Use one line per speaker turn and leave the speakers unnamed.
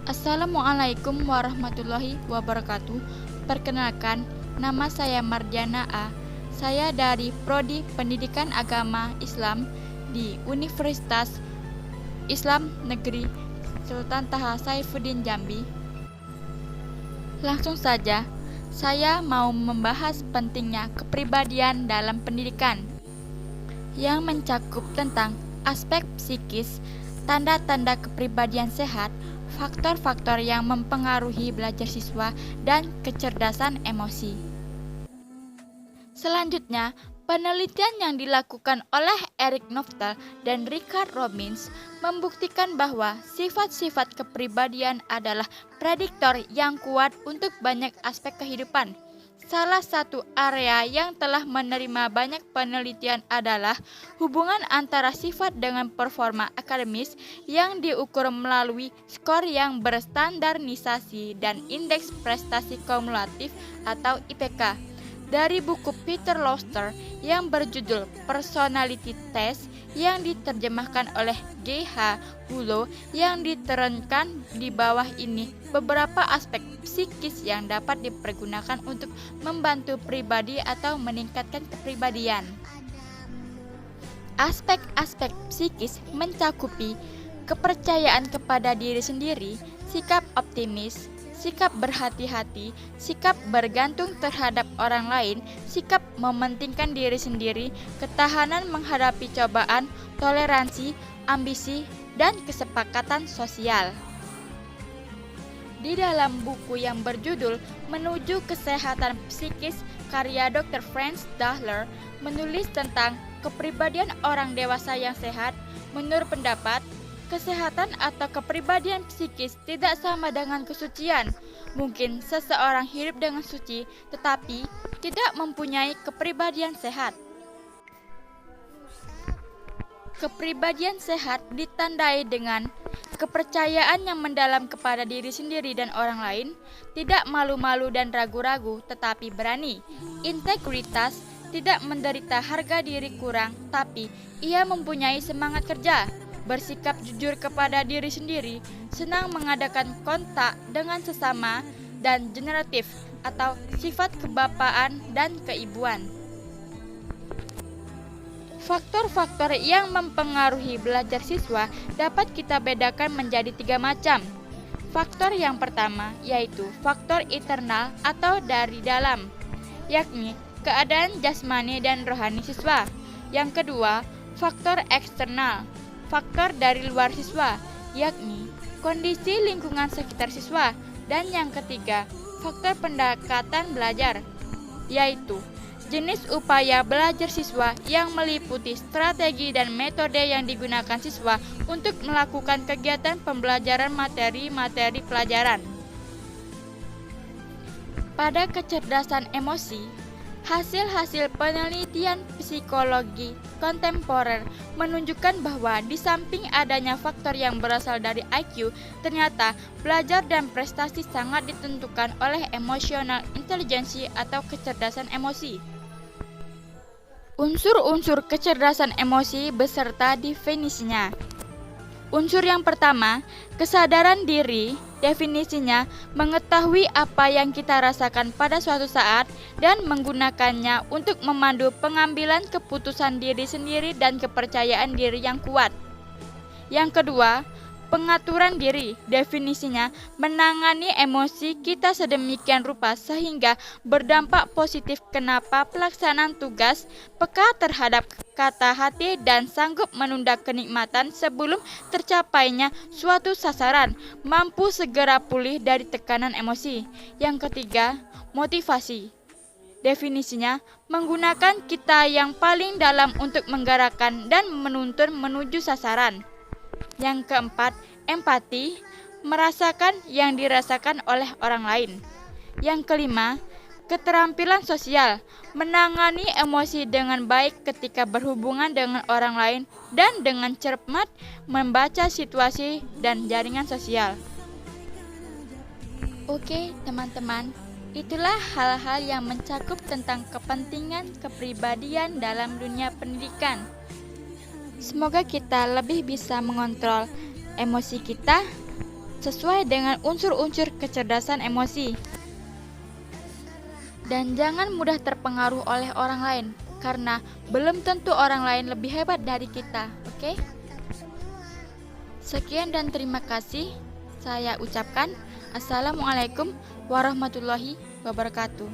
Assalamualaikum warahmatullahi wabarakatuh. Perkenalkan, nama saya Mardiana A. Saya dari Prodi Pendidikan Agama Islam di Universitas Islam Negeri Sultan Taha Saifuddin Jambi. Langsung saja, saya mau membahas pentingnya kepribadian dalam pendidikan yang mencakup tentang aspek psikis, tanda-tanda kepribadian sehat, faktor-faktor yang mempengaruhi belajar siswa, dan kecerdasan emosi. Selanjutnya, penelitian yang dilakukan oleh Eric Knoftel dan Richard Robbins membuktikan bahwa sifat-sifat kepribadian adalah prediktor yang kuat untuk banyak aspek kehidupan. Salah satu area yang telah menerima banyak penelitian adalah hubungan antara sifat dengan performa akademis yang diukur melalui skor yang berstandarisasi dan indeks prestasi kumulatif atau IPK. Dari buku Peter Loster yang berjudul Personality Test yang diterjemahkan oleh G.H. Hullo yang diterangkan di bawah ini beberapa aspek psikis yang dapat dipergunakan untuk membantu pribadi atau meningkatkan kepribadian. Aspek-aspek psikis mencakupi kepercayaan kepada diri sendiri, sikap optimis, sikap berhati-hati, sikap bergantung terhadap orang lain, sikap mementingkan diri sendiri, ketahanan menghadapi cobaan, toleransi, ambisi, dan kesepakatan sosial. Di dalam buku yang berjudul Menuju Kesehatan Psikis, karya Dr. Franz Dahler menulis tentang kepribadian orang dewasa yang sehat. Menurut pendapat, kesehatan atau kepribadian psikis tidak sama dengan kesucian. Mungkin seseorang hidup dengan suci, tetapi tidak mempunyai kepribadian sehat. Kepribadian sehat ditandai dengan kepercayaan yang mendalam kepada diri sendiri dan orang lain, tidak malu-malu dan ragu-ragu, tetapi berani. Integritas, tidak menderita harga diri kurang, tapi ia mempunyai semangat kerja. Bersikap jujur kepada diri sendiri, senang mengadakan kontak dengan sesama, dan generatif atau sifat kebapaan dan keibuan. Faktor-faktor yang mempengaruhi belajar siswa dapat kita bedakan menjadi 3 macam. Faktor yang pertama yaitu faktor internal atau dari dalam, yakni keadaan jasmani dan rohani siswa. Yang kedua, faktor eksternal, faktor dari luar siswa, yakni kondisi lingkungan sekitar siswa. Dan yang ketiga, faktor pendekatan belajar, yaitu jenis upaya belajar siswa yang meliputi strategi dan metode yang digunakan siswa untuk melakukan kegiatan pembelajaran materi-materi pelajaran. Pada kecerdasan emosi, hasil-hasil penelitian psikologi kontemporer menunjukkan bahwa di samping adanya faktor yang berasal dari IQ, ternyata belajar dan prestasi sangat ditentukan oleh emotional intelligence atau kecerdasan emosi. Unsur-unsur kecerdasan emosi beserta definisinya. Unsur yang pertama, kesadaran diri. Definisinya, mengetahui apa yang kita rasakan pada suatu saat dan menggunakannya untuk memandu pengambilan keputusan diri sendiri dan kepercayaan diri yang kuat. Yang kedua, pengaturan diri. Definisinya, menangani emosi kita sedemikian rupa sehingga berdampak positif. Kenapa pelaksanaan tugas, peka terhadap kata hati dan sanggup menunda kenikmatan sebelum tercapainya suatu sasaran, mampu segera pulih dari tekanan emosi. Yang ketiga, motivasi. Definisinya, menggunakan kita yang paling dalam untuk menggerakkan dan menuntun menuju sasaran. Yang keempat, empati, merasakan yang dirasakan oleh orang lain. Yang kelima, keterampilan sosial, menangani emosi dengan baik ketika berhubungan dengan orang lain dan dengan cermat membaca situasi dan jaringan sosial. Oke, teman-teman, itulah hal-hal yang mencakup tentang kepentingan kepribadian dalam dunia pendidikan. Semoga kita lebih bisa mengontrol emosi kita sesuai dengan unsur-unsur kecerdasan emosi. Dan jangan mudah terpengaruh oleh orang lain, karena belum tentu orang lain lebih hebat dari kita, oke? Sekian dan terima kasih. Saya ucapkan Assalamualaikum warahmatullahi wabarakatuh.